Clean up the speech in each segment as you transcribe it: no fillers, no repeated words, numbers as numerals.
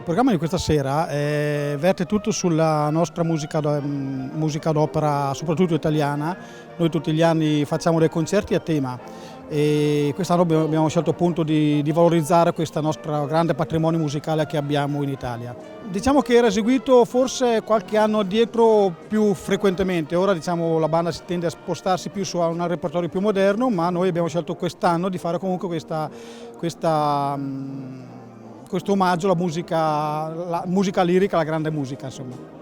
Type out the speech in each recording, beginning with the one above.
programma di questa sera verte tutto sulla nostra musica d'opera, soprattutto italiana. Noi tutti gli anni facciamo dei concerti a tema e quest'anno abbiamo scelto appunto di valorizzare questo nostro grande patrimonio musicale che abbiamo in Italia. Diciamo che era eseguito forse qualche anno addietro più frequentemente, ora diciamo la banda si tende a spostarsi più su un repertorio più moderno, ma noi abbiamo scelto quest'anno di fare comunque questo omaggio alla musica lirica, alla grande musica, insomma.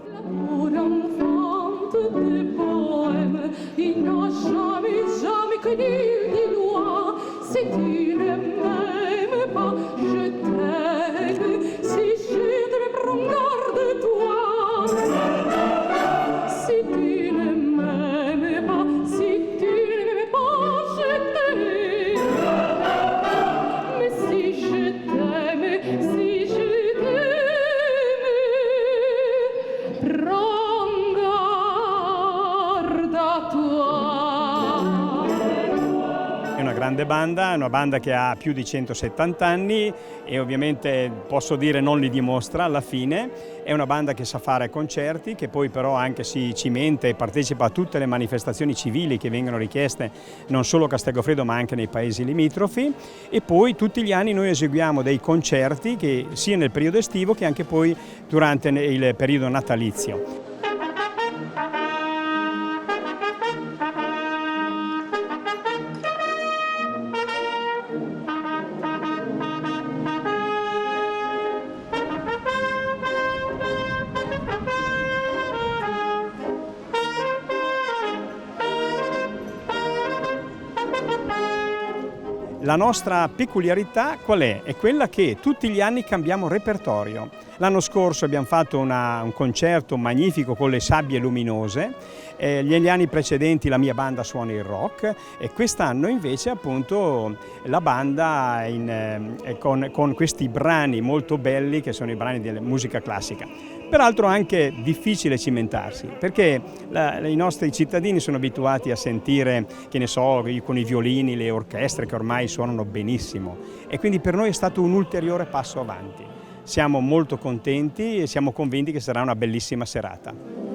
È una grande banda, è una banda che ha più di 170 anni e ovviamente posso dire non li dimostra alla fine. È una banda che sa fare concerti, che poi però anche si cimenta e partecipa a tutte le manifestazioni civili che vengono richieste non solo a Castelgoffredo ma anche nei paesi limitrofi, e poi tutti gli anni noi eseguiamo dei concerti che sia nel periodo estivo che anche poi durante il periodo natalizio. La nostra peculiarità qual è? È quella che tutti gli anni cambiamo repertorio. L'anno scorso abbiamo fatto un concerto magnifico con le sabbie luminose, gli anni precedenti la mia banda suona il rock e quest'anno invece appunto la banda con questi brani molto belli che sono i brani della musica classica. Peraltro anche difficile cimentarsi, perché i nostri cittadini sono abituati a sentire, che ne so, con i violini, le orchestre che ormai suonano benissimo, e quindi per noi è stato un ulteriore passo avanti. Siamo molto contenti e siamo convinti che sarà una bellissima serata.